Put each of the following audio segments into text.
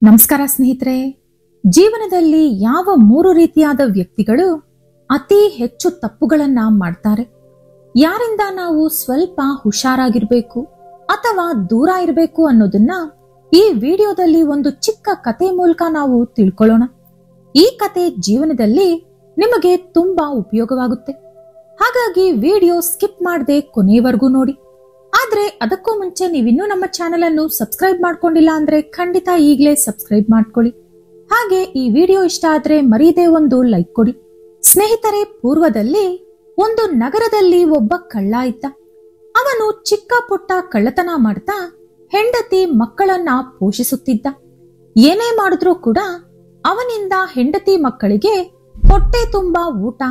ನಮಸ್ಕಾರ ಸ್ನೇಹಿತರೆ. ಜೀವನದಲ್ಲಿ ಯಾವ 3 ರೀತಿಯಾದ ವ್ಯಕ್ತಿಗಳು ಅತಿ ಹೆಚ್ಚು ತಪ್ಪುಗಳನ್ನ ಮಾಡ್ತಾರೆ, ಯಾರಿಂದ ನಾವು ಸ್ವಲ್ಪ ಹುಷಾರಾಗಿರ್ಬೇಕು ಅಥವಾ ದೂರ ಇರಬೇಕು ಅನ್ನೋದನ್ನ ಈ ವಿಡಿಯೋದಲ್ಲಿ ಒಂದು ಚಿಕ್ಕ ಕತೆ ಮೂಲಕ ನಾವು ತಿಳ್ಕೊಳ್ಳೋಣ. ಈ ಕತೆ ಜೀವನದಲ್ಲಿ ನಿಮಗೆ ತುಂಬಾ ಉಪಯೋಗವಾಗುತ್ತೆ. ಹಾಗಾಗಿ ವಿಡಿಯೋ ಸ್ಕಿಪ್ ಮಾಡದೆ ಕೊನೆಯವರೆಗೂ ನೋಡಿ. ಆದ್ರೆ ಅದಕ್ಕೂ ಮುಂಚೆ ನೀವಿನ್ನೂ ನಮ್ಮ ಚಾನೆಲ್ ಅನ್ನು ಸಬ್ಸ್ಕ್ರೈಬ್ ಮಾಡ್ಕೊಂಡಿಲ್ಲ ಅಂದ್ರೆ ಖಂಡಿತ ಈಗಲೇ ಸಬ್ಸ್ಕ್ರೈಬ್ ಮಾಡ್ಕೊಳ್ಳಿ. ಹಾಗೆ ಈ ವಿಡಿಯೋ ಇಷ್ಟ ಆದ್ರೆ ಮರೀದೆ ಒಂದು ಲೈಕ್ ಕೊಡಿ. ಸ್ನೇಹಿತರೆ, ಪೂರ್ವದಲ್ಲಿ ಒಂದು ನಗರದಲ್ಲಿ ಒಬ್ಬ ಕಳ್ಳ ಇದ್ದ. ಅವನು ಚಿಕ್ಕ ಪುಟ್ಟ ಕಳ್ಳತನ ಮಾಡ್ತಾ ಹೆಂಡತಿ ಮಕ್ಕಳನ್ನ ಪೋಷಿಸುತ್ತಿದ್ದ. ಏನೇ ಮಾಡಿದ್ರೂ ಕೂಡ ಅವನಿಂದ ಹೆಂಡತಿ ಮಕ್ಕಳಿಗೆ ಹೊಟ್ಟೆ ತುಂಬಾ ಊಟ,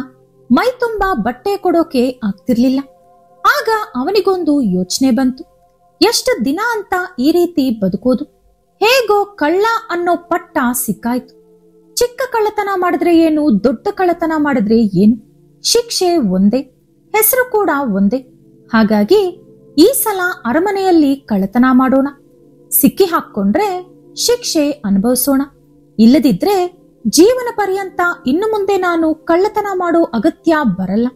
ಮೈ ತುಂಬಾ ಬಟ್ಟೆ ಕೊಡೋಕೆ ಆಗ್ತಿರ್ಲಿಲ್ಲ. ಆಗ ಅವನಿಗೊಂದು ಯೋಚನೆ ಬಂತು, ಎಷ್ಟು ದಿನ ಅಂತ ಈ ರೀತಿ ಬದುಕೋದು? ಹೇಗೋ ಕಳ್ಳ ಅನ್ನೋ ಪಟ್ಟ ಸಿಕ್ಕಾಯ್ತು. ಚಿಕ್ಕ ಕಳ್ಳತನ ಮಾಡಿದ್ರೆ ಏನು, ದೊಡ್ಡ ಕಳ್ಳತನ ಮಾಡಿದ್ರೆ ಏನು, ಶಿಕ್ಷೆ ಒಂದೇ, ಹೆಸರು ಕೂಡ ಒಂದೇ. ಹಾಗಾಗಿ ಈ ಸಲ ಅರಮನೆಯಲ್ಲಿ ಕಳ್ಳತನ ಮಾಡೋಣ. ಸಿಕ್ಕಿ ಹಾಕೊಂಡ್ರೆ ಶಿಕ್ಷೆ ಅನುಭವಿಸೋಣ, ಇಲ್ಲದಿದ್ರೆ ಜೀವನ ಪರ್ಯಂತ ಇನ್ನು ಮುಂದೆ ನಾನು ಕಳ್ಳತನ ಮಾಡೋ ಅಗತ್ಯ ಬರಲ್ಲ.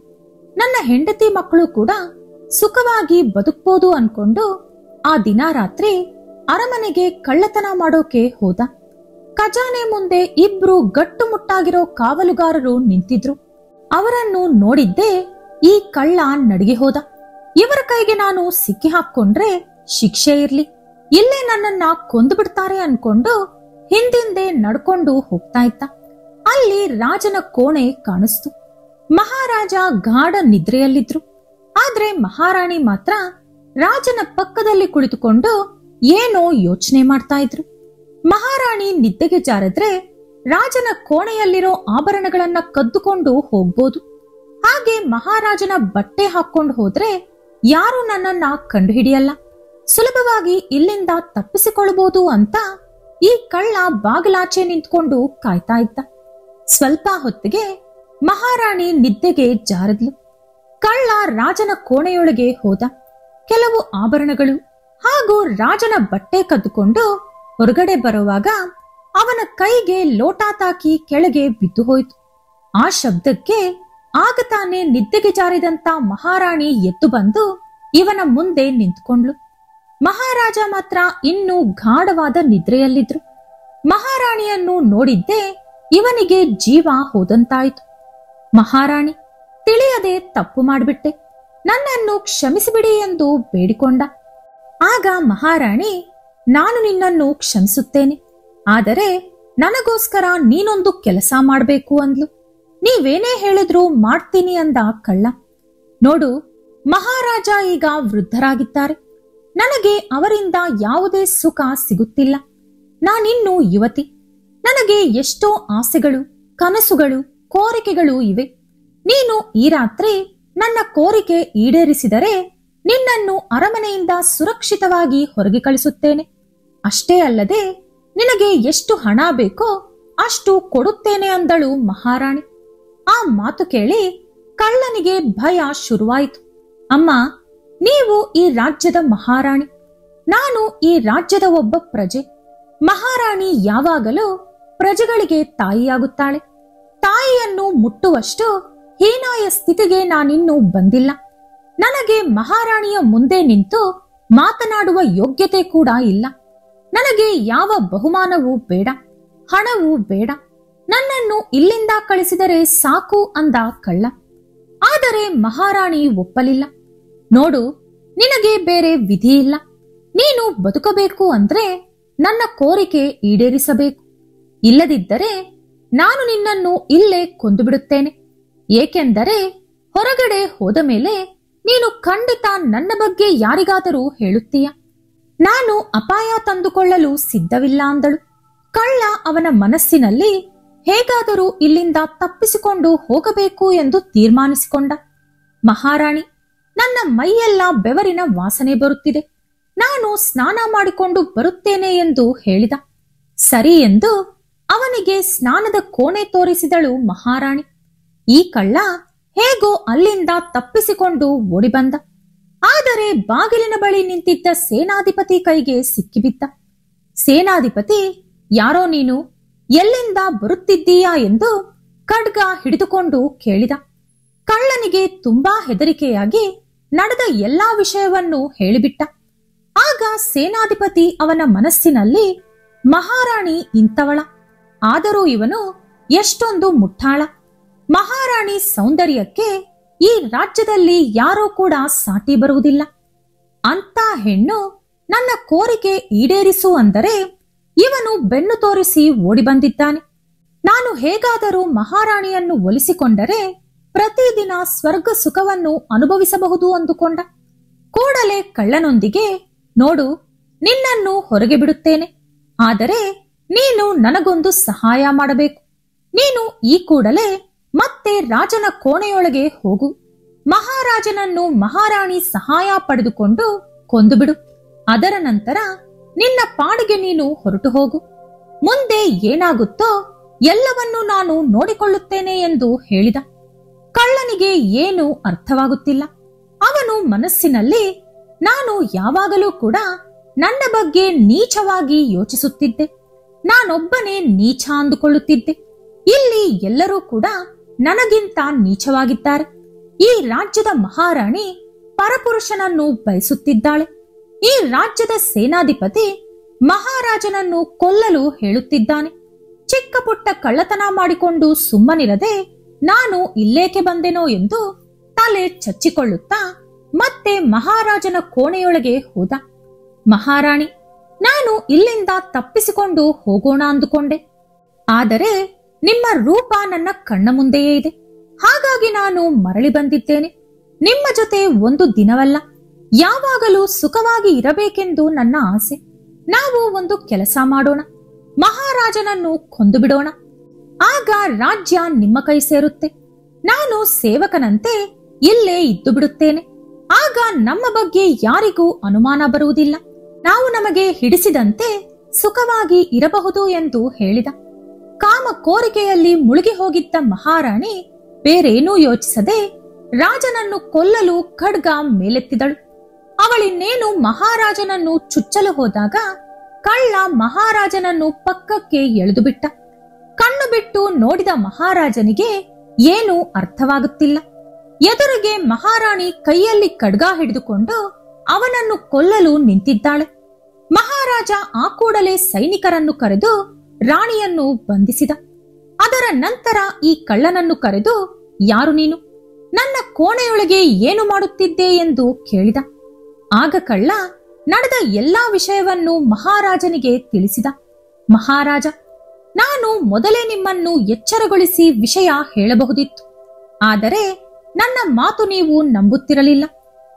ನನ್ನ ಹೆಂಡತಿ ಮಕ್ಕಳು ಕೂಡ ಸುಖವಾಗಿ ಬದುಕ್ಬೋದು ಅನ್ಕೊಂಡು ಆ ದಿನ ರಾತ್ರಿ ಅರಮನೆಗೆ ಕಳ್ಳತನ ಮಾಡೋಕೆ ಹೋದ. ಖಜಾನೆ ಮುಂದೆ ಇಬ್ರು ಗಟ್ಟುಮುಟ್ಟಾಗಿರೋ ಕಾವಲುಗಾರರು ನಿಂತಿದ್ರು. ಅವರನ್ನು ನೋಡಿದ್ದೇ ಈ ಕಳ್ಳ ನಡಿಗೆ ಹೋದ. ಇವರ ಕೈಗೆ ನಾನು ಸಿಕ್ಕಿ ಹಾಕೊಂಡ್ರೆ ಶಿಕ್ಷೆ ಇರ್ಲಿ, ಇಲ್ಲೇ ನನ್ನನ್ನ ಕೊಂದು ಬಿಡ್ತಾರೆ ಅನ್ಕೊಂಡು ಹಿಂದಿಂದೆ ನಡ್ಕೊಂಡು ಹೋಗ್ತಾ ಇದ್ದ. ಅಲ್ಲಿ ರಾಜನ ಕೋಣೆ ಕಾಣಿಸ್ತು. ಮಹಾರಾಜ ಗಾಢ ನಿದ್ರೆಯಲ್ಲಿದ್ರು. ಆದ್ರೆ ಮಹಾರಾಣಿ ಮಾತ್ರ ರಾಜನ ಪಕ್ಕದಲ್ಲಿ ಕುಳಿತುಕೊಂಡು ಏನೋ ಯೋಚನೆ ಮಾಡ್ತಾ ಇದ್ರು. ಮಹಾರಾಣಿ ನಿದ್ದೆಗೆ ಜಾರಿದ್ರೆ ರಾಜನ ಕೋಣೆಯಲ್ಲಿರೋ ಆಭರಣಗಳನ್ನ ಕದ್ದುಕೊಂಡು ಹೋಗ್ಬೋದು. ಹಾಗೆ ಮಹಾರಾಜನ ಬಟ್ಟೆ ಹಾಕೊಂಡು ಹೋದ್ರೆ ಯಾರು ನನ್ನನ್ನ ಕಂಡುಹಿಡಿಯಲ್ಲ, ಸುಲಭವಾಗಿ ಇಲ್ಲಿಂದ ತಪ್ಪಿಸಿಕೊಳ್ಳಬಹುದು ಅಂತ ಈ ಕಳ್ಳ ಬಾಗಿಲಾಚೆ ನಿಂತ್ಕೊಂಡು ಕಾಯ್ತಾ ಇದ್ದ. ಸ್ವಲ್ಪ ಹೊತ್ತಿಗೆ ಮಹಾರಾಣಿ ನಿದ್ದೆಗೆ ಜಾರಿದ್ಲು. ಕಳ್ಳ ರಾಜನ ಕೋಣೆಯೊಳಗೆ ಹೋದ. ಕೆಲವು ಆಭರಣಗಳು ಹಾಗೂ ರಾಜನ ಬಟ್ಟೆ ಕದ್ದುಕೊಂಡು ಹೊರಗಡೆ ಬರುವಾಗ ಅವನ ಕೈಗೆ ಲೋಟ ತಾಕಿ ಕೆಳಗೆ ಬಿದ್ದು ಹೋಯ್ತು. ಆ ಶಬ್ದಕ್ಕೆ ಆಗ ತಾನೇ ನಿದ್ದೆಗೆ ಜಾರಿದಂತ ಮಹಾರಾಣಿ ಎದ್ದು ಬಂದು ಇವನ ಮುಂದೆ ನಿಂತ್ಕೊಂಡ್ಲು. ಮಹಾರಾಜ ಮಾತ್ರ ಇನ್ನೂ ಗಾಢವಾದ ನಿದ್ರೆಯಲ್ಲಿದ್ರು. ಮಹಾರಾಣಿಯನ್ನು ನೋಡಿದ್ದೇ ಇವನಿಗೆ ಜೀವ ಹೋದಂತಾಯ್ತು. ಮಹಾರಾಣಿ, ತಿಳಿಯದೆ ತಪ್ಪು ಮಾಡ್ಬಿಟ್ಟೆ, ನನ್ನನ್ನು ಕ್ಷಮಿಸಿಬಿಡಿ ಎಂದು ಬೇಡಿಕೊಂಡ. ಆಗ ಮಹಾರಾಣಿ, ನಾನು ನಿನ್ನನ್ನು ಕ್ಷಮಿಸುತ್ತೇನೆ, ಆದರೆ ನನಗೋಸ್ಕರ ನೀನೊಂದು ಕೆಲಸ ಮಾಡಬೇಕು ಅಂದ್ಲು. ನೀವೇನೇ ಹೇಳಿದ್ರು ಮಾಡ್ತೀನಿ ಅಂದ ಕಳ್ಳ. ನೋಡು, ಮಹಾರಾಜ ಈಗ ವೃದ್ಧರಾಗಿದ್ದಾರೆ. ನನಗೆ ಅವರಿಂದ ಯಾವುದೇ ಸುಖ ಸಿಗುತ್ತಿಲ್ಲ. ನಾನಿನ್ನೂ ಯುವತಿ. ನನಗೆ ಎಷ್ಟೋ ಆಸೆಗಳು, ಕನಸುಗಳು, ಕೋರಿಕೆಗಳು ಇವೆ. ನೀನು ಈ ರಾತ್ರಿ ನನ್ನ ಕೋರಿಕೆ ಈಡೇರಿಸಿದರೆ ನಿನ್ನನ್ನು ಅರಮನೆಯಿಂದ ಸುರಕ್ಷಿತವಾಗಿ ಹೊರಗೆ ಕಳಿಸುತ್ತೇನೆ. ಅಷ್ಟೇ ಅಲ್ಲದೆ ನಿನಗೆ ಎಷ್ಟು ಹಣ ಬೇಕೋ ಅಷ್ಟು ಕೊಡುತ್ತೇನೆ ಅಂದಳು ಮಹಾರಾಣಿ. ಆ ಮಾತು ಕೇಳಿ ಕಳ್ಳನಿಗೆ ಭಯ ಶುರುವಾಯಿತು. ಅಮ್ಮ, ನೀವು ಈ ರಾಜ್ಯದ ಮಹಾರಾಣಿ, ನಾನು ಈ ರಾಜ್ಯದ ಒಬ್ಬ ಪ್ರಜೆ. ಮಹಾರಾಣಿ ಯಾವಾಗಲೂ ಪ್ರಜೆಗಳಿಗೆ ತಾಯಿಯಾಗುತ್ತಾಳೆ. ತಾಯಿಯನ್ನು ಮುಟ್ಟುವಷ್ಟು ಹೀನಾಯ ಸ್ಥಿತಿಗೆ ನಾನಿನ್ನೂ ಬಂದಿಲ್ಲ. ನನಗೆ ಮಹಾರಾಣಿಯ ಮುಂದೆ ನಿಂತು ಮಾತನಾಡುವ ಯೋಗ್ಯತೆ ಕೂಡ ಇಲ್ಲ. ನನಗೆ ಯಾವ ಬಹುಮಾನವೂ ಬೇಡ, ಹಣವೂ ಬೇಡ. ನನ್ನನ್ನು ಇಲ್ಲಿಂದ ಕಳಿಸಿದರೆ ಸಾಕು ಅಂದ ಕಳ್ಳ. ಆದರೆ ಮಹಾರಾಣಿ ಒಪ್ಪಲಿಲ್ಲ. ನೋಡು, ನಿನಗೆ ಬೇರೆ ವಿಧಿ ಇಲ್ಲ. ನೀನು ಬದುಕಬೇಕು ಅಂದ್ರೆ ನನ್ನ ಕೋರಿಕೆ ಈಡೇರಿಸಬೇಕು, ಇಲ್ಲದಿದ್ದರೆ ನಾನು ನಿನ್ನನ್ನು ಇಲ್ಲೇ ಕೊಂದು ಬಿಡುತ್ತೇನೆ. ಏಕೆಂದರೆ ಹೊರಗಡೆ ಹೋದ ಮೇಲೆ ನೀನು ಖಂಡಿತ ನನ್ನ ಬಗ್ಗೆ ಯಾರಿಗಾದರೂ ಹೇಳುತ್ತೀಯ. ನಾನು ಅಪಾಯ ತಂದುಕೊಳ್ಳಲು ಸಿದ್ಧವಿಲ್ಲ ಅಂದಳು. ಕಳ್ಳ ಅವನ ಮನಸ್ಸಿನಲ್ಲಿ ಹೇಗಾದರೂ ಇಲ್ಲಿಂದ ತಪ್ಪಿಸಿಕೊಂಡು ಹೋಗಬೇಕು ಎಂದು ತೀರ್ಮಾನಿಸಿಕೊಂಡ. ಮಹಾರಾಣಿ, ನನ್ನ ಮೈಯೆಲ್ಲ ಬೆವರಿನ ವಾಸನೆ ಬರುತ್ತಿದೆ, ನಾನು ಸ್ನಾನ ಮಾಡಿಕೊಂಡು ಬರುತ್ತೇನೆ ಎಂದು ಹೇಳಿದ. ಸರಿ ಎಂದು ಅವನಿಗೆ ಸ್ನಾನದ ಕೋಣೆ ತೋರಿಸಿದಳು ಮಹಾರಾಣಿ. ಈ ಕಳ್ಳ ಹೇಗೋ ಅಲ್ಲಿಂದ ತಪ್ಪಿಸಿಕೊಂಡು ಓಡಿಬಂದ. ಆದರೆ ಬಾಗಿಲಿನ ಬಳಿ ನಿಂತಿದ್ದ ಸೇನಾಧಿಪತಿ ಕೈಗೆ ಸಿಕ್ಕಿಬಿದ್ದ. ಸೇನಾಧಿಪತಿ ಯಾರೋ ನೀನು? ಎಲ್ಲಿಂದ ಬರುತ್ತಿದ್ದೀಯಾ ಎಂದು ಖಡ್ಗ ಹಿಡಿದುಕೊಂಡು ಕೇಳಿದ. ಕಳ್ಳನಿಗೆ ತುಂಬಾ ಹೆದರಿಕೆಯಾಗಿ ನಡೆದ ಎಲ್ಲಾ ವಿಷಯವನ್ನು ಹೇಳಿಬಿಟ್ಟ. ಆಗ ಸೇನಾಧಿಪತಿ ಅವನ ಮನಸ್ಸಿನಲ್ಲಿ, ಮಹಾರಾಣಿ ಇಂಥವಳ, ಆದರೂ ಇವನು ಎಷ್ಟೊಂದು ಮುಟ್ಟಾಳ. ಮಹಾರಾಣಿ ಸೌಂದರ್ಯಕ್ಕೆ ಈ ರಾಜ್ಯದಲ್ಲಿ ಯಾರೂ ಕೂಡ ಸಾಟಿ ಬರುವುದಿಲ್ಲ. ಅಂತ ಹೆಣ್ಣು ನನ್ನ ಕೋರಿಕೆ ಈಡೇರಿಸು ಅಂದರೆ ಇವನು ಬೆನ್ನು ತೋರಿಸಿ ಓಡಿ ಬಂದಿದ್ದಾನೆ. ನಾನು ಹೇಗಾದರೂ ಮಹಾರಾಣಿಯನ್ನು ಒಲಿಸಿಕೊಂಡರೆ ಪ್ರತಿದಿನ ಸ್ವರ್ಗ ಸುಖವನ್ನು ಅನುಭವಿಸಬಹುದು ಅಂದುಕೊಂಡ. ಕೂಡಲೇ ಕಳ್ಳನೊಂದಿಗೆ, ನೋಡು, ನಿನ್ನನ್ನು ಹೊರಗೆ ಬಿಡುತ್ತೇನೆ, ಆದರೆ ನೀನು ನನಗೊಂದು ಸಹಾಯ ಮಾಡಬೇಕು. ನೀನು ಈ ಕೂಡಲೇ ಮತ್ತೆ ರಾಜನ ಕೋಣೆಯೊಳಗೆ ಹೋಗು. ಮಹಾರಾಜನನ್ನು ಮಹಾರಾಣಿ ಸಹಾಯ ಪಡೆದುಕೊಂಡು ಕೊಂದು ಬಿಡು. ಅದರ ನಂತರ ನಿನ್ನ ಪಾಡಿಗೆ ನೀನು ಹೊರಟು ಹೋಗು. ಮುಂದೆ ಏನಾಗುತ್ತೋ ಎಲ್ಲವನ್ನೂ ನಾನು ನೋಡಿಕೊಳ್ಳುತ್ತೇನೆ ಎಂದು ಹೇಳಿದ. ಕಳ್ಳನಿಗೆ ಏನೂ ಅರ್ಥವಾಗುತ್ತಿಲ್ಲ. ಅವನು ಮನಸ್ಸಿನಲ್ಲಿ, ನಾನು ಯಾವಾಗಲೂ ಕೂಡ ನನ್ನ ಬಗ್ಗೆ ನೀಚವಾಗಿ ಯೋಚಿಸುತ್ತಿದ್ದೆ. ನಾನೊಬ್ಬನೇ ನೀಚ ಅಂದುಕೊಳ್ಳುತ್ತಿದ್ದೆ. ಇಲ್ಲಿ ಎಲ್ಲರೂ ಕೂಡ ನನಗಿಂತ ನೀಚವಾಗಿದ್ದಾರೆ. ಈ ರಾಜ್ಯದ ಮಹಾರಾಣಿ ಪರಪುರುಷನನ್ನು ಬಯಸುತ್ತಿದ್ದಾಳೆ. ಈ ರಾಜ್ಯದ ಸೇನಾಧಿಪತಿ ಮಹಾರಾಜನನ್ನು ಕೊಲ್ಲಲು ಹೇಳುತ್ತಿದ್ದಾನೆ. ಚಿಕ್ಕ ಪುಟ್ಟ ಕಳ್ಳತನ ಮಾಡಿಕೊಂಡು ಸುಮ್ಮನಿರದೆ ನಾನು ಇಲ್ಲೇಕೆ ಬಂದೆನೋ ಎಂದು ತಲೆ ಚಚ್ಚಿಕೊಳ್ಳುತ್ತಾ ಮತ್ತೆ ಮಹಾರಾಜನ ಕೋಣೆಯೊಳಗೆ ಹೋದ. ಮಹಾರಾಣಿ, ನಾನು ಇಲ್ಲಿಂದ ತಪ್ಪಿಸಿಕೊಂಡು ಹೋಗೋಣ ಅಂದುಕೊಂಡೆ. ಆದರೆ ನಿಮ್ಮ ರೂಪ ನನ್ನ ಕಣ್ಣ ಮುಂದೆಯೇ ಇದೆ. ಹಾಗಾಗಿ ನಾನು ಮರಳಿ ಬಂದಿದ್ದೇನೆ. ನಿಮ್ಮ ಜೊತೆ ಒಂದು ದಿನವಲ್ಲ, ಯಾವಾಗಲೂ ಸುಖವಾಗಿ ಇರಬೇಕೆಂದು ನನ್ನ ಆಸೆ. ನಾವು ಒಂದು ಕೆಲಸ ಮಾಡೋಣ, ಮಹಾರಾಜನನ್ನು ಕೊಂದು ಬಿಡೋಣ. ಆಗ ರಾಜ್ಯ ನಿಮ್ಮ ಕೈ ಸೇರುತ್ತೆ. ನಾನು ಸೇವಕನಂತೆ ಇಲ್ಲೇ ಇದ್ದು ಬಿಡುತ್ತೇನೆ. ಆಗ ನಮ್ಮ ಬಗ್ಗೆ ಯಾರಿಗೂ ಅನುಮಾನ ಬರುವುದಿಲ್ಲ. ನಾವು ನಮಗೆ ಹಿಡಿಸಿದಂತೆ ಸುಖವಾಗಿ ಇರಬಹುದು ಎಂದು ಹೇಳಿದ. ಕಾಮ ಕೋರಿಕೆಯಲ್ಲಿ ಮುಳುಗಿ ಹೋಗಿದ್ದ ಮಹಾರಾಣಿ ಬೇರೇನೂ ಯೋಚಿಸದೆ ರಾಜನನ್ನು ಕೊಲ್ಲಲು ಖಡ್ಗ ಮೇಲೆತ್ತಿದಳು. ಅವಳಿನ್ನೇನು ಮಹಾರಾಜನನ್ನು ಚುಚ್ಚಲು ಹೋದಾಗ ಕಳ್ಳ ಮಹಾರಾಜನನ್ನು ಪಕ್ಕಕ್ಕೆ ಎಳೆದು ಬಿಟ್ಟ. ಕಣ್ಣು ಬಿಟ್ಟು ನೋಡಿದ ಮಹಾರಾಜನಿಗೆ ಏನೂ ಅರ್ಥವಾಗುತ್ತಿಲ್ಲ. ಎದುರಿಗೆ ಮಹಾರಾಣಿ ಕೈಯಲ್ಲಿ ಖಡ್ಗ ಹಿಡಿದುಕೊಂಡು ಅವನನ್ನು ಕೊಲ್ಲಲು ನಿಂತಿದ್ದಾಳೆ. ಮಹಾರಾಜ ಆ ಕೂಡಲೇ ಸೈನಿಕರನ್ನು ಕರೆದು ರಾಣಿಯನ್ನು ಬಂಧಿಸಿದ. ಅದರ ನಂತರ ಈ ಕಳ್ಳನನ್ನು ಕರೆದು, ಯಾರು ನೀನು? ನನ್ನ ಕೋಣೆಯೊಳಗೆ ಏನು ಮಾಡುತ್ತಿದ್ದೆ ಎಂದು ಕೇಳಿದ. ಆಗ ಕಳ್ಳ ನಡೆದ ಎಲ್ಲಾ ವಿಷಯವನ್ನು ಮಹಾರಾಜನಿಗೆ ತಿಳಿಸಿದ. ಮಹಾರಾಜ, ನಾನು ಮೊದಲೇ ನಿಮ್ಮನ್ನು ಎಚ್ಚರಗೊಳಿಸಿ ವಿಷಯ ಹೇಳಬಹುದಿತ್ತು. ಆದರೆ ನನ್ನ ಮಾತು ನೀವು ನಂಬುತ್ತಿರಲಿಲ್ಲ.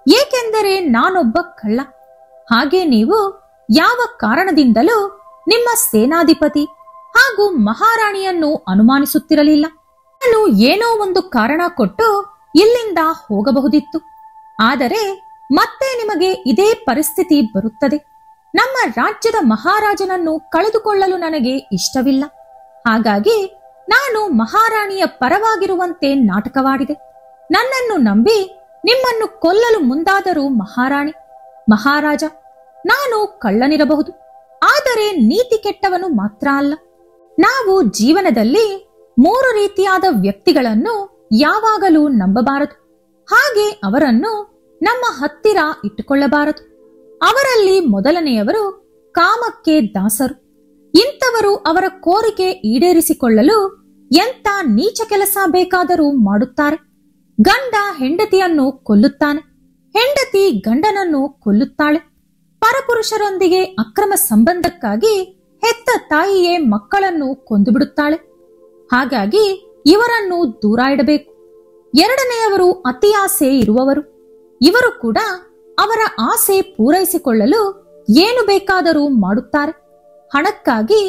ಏಕೆಂದರೆ ನಾನೊಬ್ಬ ಕಳ್ಳ. ಹಾಗೆ ನೀವು ಯಾವ ಕಾರಣದಿಂದಲೂ ನಿಮ್ಮ ಸೇನಾಧಿಪತಿ ಹಾಗೂ ಮಹಾರಾಣಿಯನ್ನು ಅನುಮಾನಿಸುತ್ತಿರಲಿಲ್ಲ. ನಾನು ಏನೋ ಒಂದು ಕಾರಣ ಕೊಟ್ಟು ಇಲ್ಲಿಂದ ಹೋಗಬಹುದಿತ್ತು. ಆದರೆ ಮತ್ತೆ ನಿಮಗೆ ಇದೇ ಪರಿಸ್ಥಿತಿ ಬರುತ್ತದೆ. ನಮ್ಮ ರಾಜ್ಯದ ಮಹಾರಾಜನನ್ನು ಕಳೆದುಕೊಳ್ಳಲು ನನಗೆ ಇಷ್ಟವಿಲ್ಲ. ಹಾಗಾಗಿ ನಾನು ಮಹಾರಾಣಿಯ ಪರವಾಗಿರುವಂತೆ ನಾಟಕವಾಡಿದೆ. ನನ್ನನ್ನು ನಂಬಿ ನಿಮ್ಮನ್ನು ಕೊಲ್ಲಲು ಮುಂದಾದರೂ ಮಹಾರಾಣಿ. ಮಹಾರಾಜ, ನಾನು ಕಳ್ಳನಿರಬಹುದು, ಆದರೆ ನೀತಿ ಕೆಟ್ಟವನು ಮಾತ್ರ ಅಲ್ಲ. ನಾವು ಜೀವನದಲ್ಲಿ 3 ರೀತಿಯಾದ ವ್ಯಕ್ತಿಗಳನ್ನು ಯಾವಾಗಲೂ ನಂಬಬಾರದು. ಹಾಗೆ ಅವರನ್ನು ನಮ್ಮ ಹತ್ತಿರ ಇಟ್ಟುಕೊಳ್ಳಬಾರದು. ಅವರಲ್ಲಿ ಮೊದಲನೆಯವರು ಕಾಮಕ್ಕೆ ದಾಸರು. ಇಂಥವರು ಅವರ ಕೋರಿಕೆ ಈಡೇರಿಸಿಕೊಳ್ಳಲು ಎಂಥ ನೀಚ ಕೆಲಸ ಬೇಕಾದರೂ ಮಾಡುತ್ತಾರೆ. ಗಂಡ ಹೆಂಡತಿಯನ್ನು ಕೊಲ್ಲುತ್ತಾನೆ, ಹೆಂಡತಿ ಗಂಡನನ್ನು ಕೊಲ್ಲುತ್ತಾಳೆ. ಪರಪುರುಷರೊಂದಿಗೆ ಅಕ್ರಮ ಸಂಬಂಧಕ್ಕಾಗಿ ಹೆತ್ತ ತಾಯಿಯೇ ಮಕ್ಕಳನ್ನು ಕೊಂದು ಬಿಡುತ್ತಾಳೆ. ಹಾಗಾಗಿ ಇವರನ್ನು ದೂರ ಇಡಬೇಕು. ಎರಡನೆಯವರು ಅತಿ ಆಸೆ ಇರುವವರು. ಇವರು ಕೂಡ ಅವರ ಆಸೆ ಪೂರೈಸಿಕೊಳ್ಳಲು ಏನು ಬೇಕಾದರೂ ಮಾಡುತ್ತಾರೆ. ಹಣಕ್ಕಾಗಿ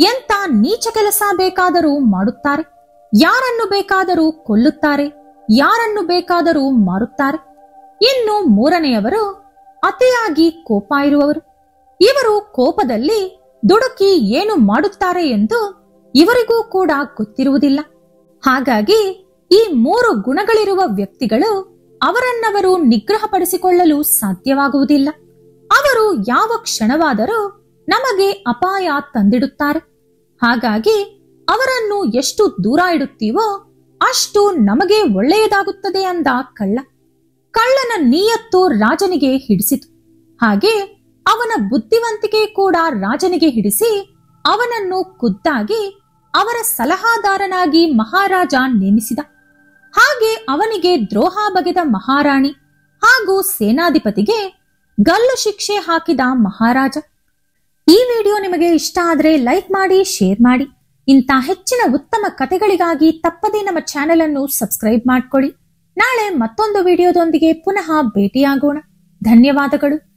ಎಂಥ ನೀಚ ಕೆಲಸ ಬೇಕಾದರೂ ಮಾಡುತ್ತಾರೆ. ಯಾರನ್ನು ಬೇಕಾದರೂ ಕೊಲ್ಲುತ್ತಾರೆ, ಯಾರನ್ನು ಬೇಕಾದರೂ ಮಾರುತ್ತಾರೆ. ಇನ್ನು ಮೂರನೆಯವರು ಅತಿಯಾಗಿ ಕೋಪ ಇರುವವರು. ಇವರು ಕೋಪದಲ್ಲಿ ದುಡುಕಿ ಏನು ಮಾಡುತ್ತಾರೆ ಎಂದು ಇವರಿಗೂ ಕೂಡ ಗೊತ್ತಿರುವುದಿಲ್ಲ. ಹಾಗಾಗಿ ಈ 3 ಗುಣಗಳಿರುವ ವ್ಯಕ್ತಿಗಳು ಅವರನ್ನವರು ನಿಗ್ರಹಪಡಿಸಿಕೊಳ್ಳಲು ಸಾಧ್ಯವಾಗುವುದಿಲ್ಲ. ಅವರು ಯಾವ ಕ್ಷಣವಾದರೂ ನಮಗೆ ಅಪಾಯ ತಂದಿಡುತ್ತಾರೆ. ಹಾಗಾಗಿ ಅವರನ್ನು ಎಷ್ಟು ದೂರ ಇಡುತ್ತೀವೋ ಅಷ್ಟು ನಮಗೆ ಒಳ್ಳೆಯದಾಗುತ್ತದೆ ಅಂದ ಕಳ್ಳ. ಕಳ್ಳನ ನೀಯತ್ತು ರಾಜನಿಗೆ ಹಿಡಿಸಿತು. ಹಾಗೆ ಅವನ ಬುದ್ಧಿವಂತಿಕೆ ಕೂಡ ರಾಜನಿಗೆ ಹಿಡಿಸಿ ಅವನನ್ನು ಖುದ್ದಾಗಿ ಅವರ ಸಲಹಾದಾರನಾಗಿ ಮಹಾರಾಜ ನೇಮಿಸಿದ. ಹಾಗೆ ಅವನಿಗೆ ದ್ರೋಹ ಬಗೆದ ಮಹಾರಾಣಿ ಹಾಗೂ ಸೇನಾಧಿಪತಿಗೆ ಗಲ್ಲು ಶಿಕ್ಷೆ ಹಾಕಿದ ಮಹಾರಾಜ. ಈ ವಿಡಿಯೋ ನಿಮಗೆ ಇಷ್ಟ ಆದ್ರೆ ಲೈಕ್ ಮಾಡಿ, ಶೇರ್ ಮಾಡಿ. ಇಂಥ ಹೆಚ್ಚಿನ ಉತ್ತಮ ಕಥೆಗಳಿಗಾಗಿ ತಪ್ಪದೇ ನಮ್ಮ ಚಾನೆಲ್ ಅನ್ನು ಸಬ್ಸ್ಕ್ರೈಬ್ ಮಾಡ್ಕೊಳ್ಳಿ. ನಾಳೆ ಮತ್ತೊಂದು ವಿಡಿಯೋದೊಂದಿಗೆ ಪುನಃ ಭೇಟಿಯಾಗೋಣ. ಧನ್ಯವಾದಗಳು.